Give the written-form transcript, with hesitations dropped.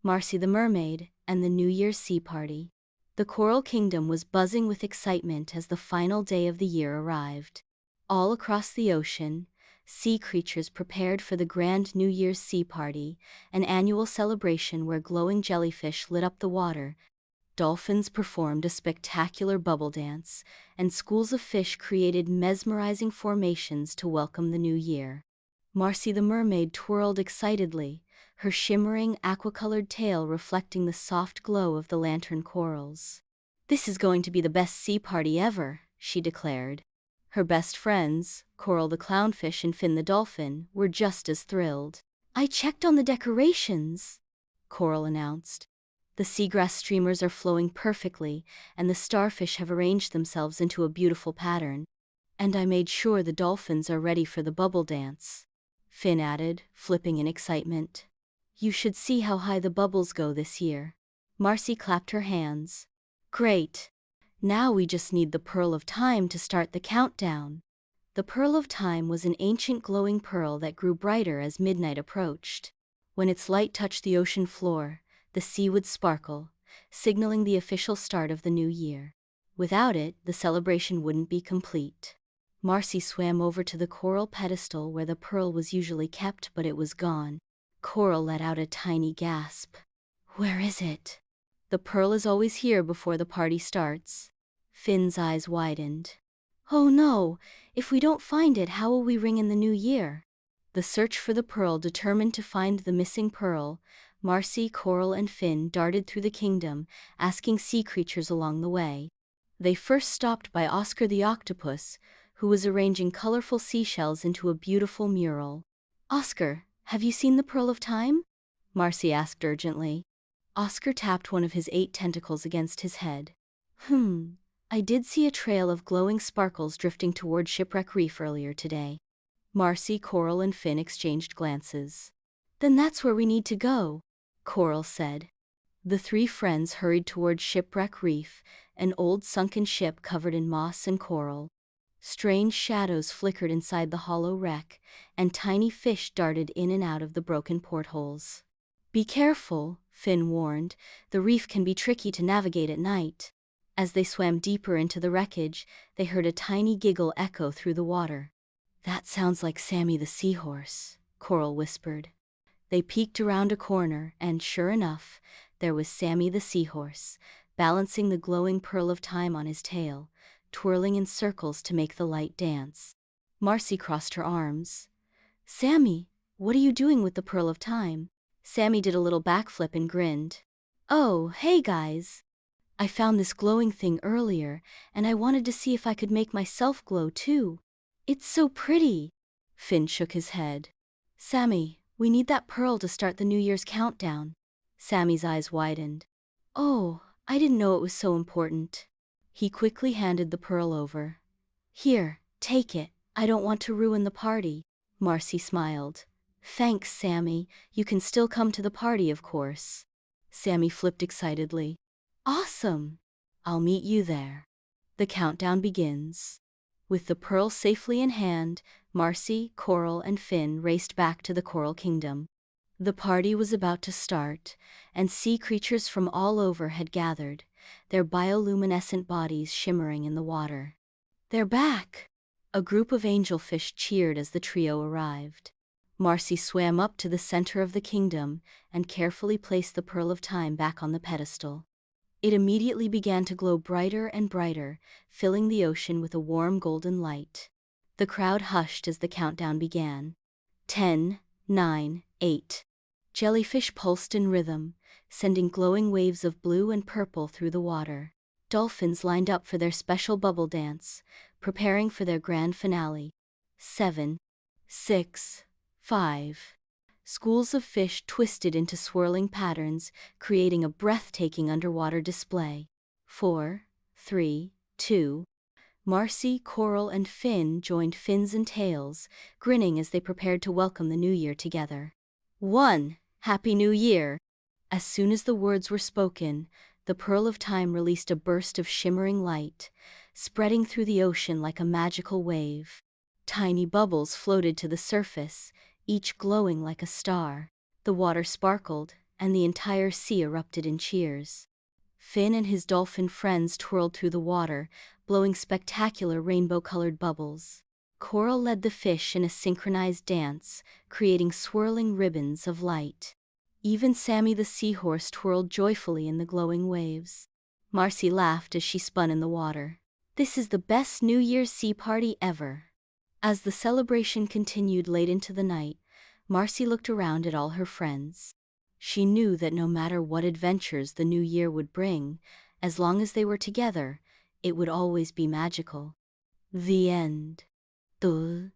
Marcy the Mermaid, and the New Year's Sea Party. The Coral Kingdom was buzzing with excitement as the final day of the year arrived. All across the ocean, sea creatures prepared for the grand New Year's Sea Party, an annual celebration where glowing jellyfish lit up the water. Dolphins performed a spectacular bubble dance, and schools of fish created mesmerizing formations to welcome the new year. Marcy the Mermaid twirled excitedly, her shimmering aqua-colored tail reflecting the soft glow of the lantern corals. "This is going to be the best sea party ever," she declared. Her best friends, Coral the Clownfish and Finn the Dolphin, were just as thrilled. "I checked on the decorations," Coral announced. "The seagrass streamers are flowing perfectly, and the starfish have arranged themselves into a beautiful pattern. And I made sure the dolphins are ready for the bubble dance," Finn added, flipping in excitement. "You should see how high the bubbles go this year." Marcy clapped her hands. "Great! Now we just need the Pearl of Time to start the countdown." The Pearl of Time was an ancient glowing pearl that grew brighter as midnight approached. When its light touched the ocean floor, the sea would sparkle, signaling the official start of the new year. Without it, the celebration wouldn't be complete. Marcy swam over to the coral pedestal where the pearl was usually kept, but it was gone. Coral let out a tiny gasp. "Where is it?" "The pearl is always here before the party starts." Finn's eyes widened. "Oh no! If we don't find it, how will we ring in the new year?" The search for the pearl determined to find the missing pearl. Marcy, Coral, and Finn darted through the kingdom, asking sea creatures along the way. They first stopped by Oscar the octopus, who was arranging colorful seashells into a beautiful mural. "Oscar, have you seen the Pearl of Time?" Marcy asked urgently. Oscar tapped one of his 8 tentacles against his head. I did see a trail of glowing sparkles drifting toward Shipwreck Reef earlier today." Marcy, Coral, and Finn exchanged glances. "Then that's where we need to go," Coral said. The 3 friends hurried toward Shipwreck Reef, an old sunken ship covered in moss and coral. Strange shadows flickered inside the hollow wreck, and tiny fish darted in and out of the broken portholes. "Be careful," Finn warned. "The reef can be tricky to navigate at night." As they swam deeper into the wreckage, they heard a tiny giggle echo through the water. "That sounds like Sammy the seahorse," Coral whispered. They peeked around a corner, and sure enough, there was Sammy the seahorse, balancing the glowing pearl of time on his tail, twirling in circles to make the light dance. Marcy crossed her arms. "Sammy, what are you doing with the pearl of time?" Sammy did a little backflip and grinned. "Oh, hey guys! I found this glowing thing earlier, and I wanted to see if I could make myself glow too. It's so pretty." Finn shook his head. "Sammy, we need that pearl to start the New Year's countdown." Sammy's eyes widened. "Oh, I didn't know it was so important." He quickly handed the pearl over. "Here, take it. I don't want to ruin the party." Marcy smiled. "Thanks, Sammy. You can still come to the party, of course." Sammy flipped excitedly. "Awesome! I'll meet you there." The countdown begins. With the pearl safely in hand, Marcy, Coral, and Finn raced back to the Coral Kingdom. The party was about to start, and sea creatures from all over had gathered, their bioluminescent bodies shimmering in the water. "They're back!" A group of angelfish cheered as the trio arrived. Marcy swam up to the center of the kingdom and carefully placed the Pearl of Time back on the pedestal. It immediately began to glow brighter and brighter, filling the ocean with a warm golden light. The crowd hushed as the countdown began. 10, 9, 8. Jellyfish pulsed in rhythm, sending glowing waves of blue and purple through the water. Dolphins lined up for their special bubble dance, preparing for their grand finale. 7, 6, 5. Schools of fish twisted into swirling patterns, creating a breathtaking underwater display. 4, 3, 2. Marcy, Coral, and Finn joined fins and tails, grinning as they prepared to welcome the new year together. 1. Happy New Year! As soon as the words were spoken, the Pearl of Time released a burst of shimmering light, spreading through the ocean like a magical wave. Tiny bubbles floated to the surface, each glowing like a star. The water sparkled, and the entire sea erupted in cheers. Finn and his dolphin friends twirled through the water, blowing spectacular rainbow-colored bubbles. Coral led the fish in a synchronized dance, creating swirling ribbons of light. Even Sammy the seahorse twirled joyfully in the glowing waves. Marcy laughed as she spun in the water. "This is the best New Year's sea party ever." As the celebration continued late into the night, Marcy looked around at all her friends. She knew that no matter what adventures the new year would bring, as long as they were together, it would always be magical. The end. Duh.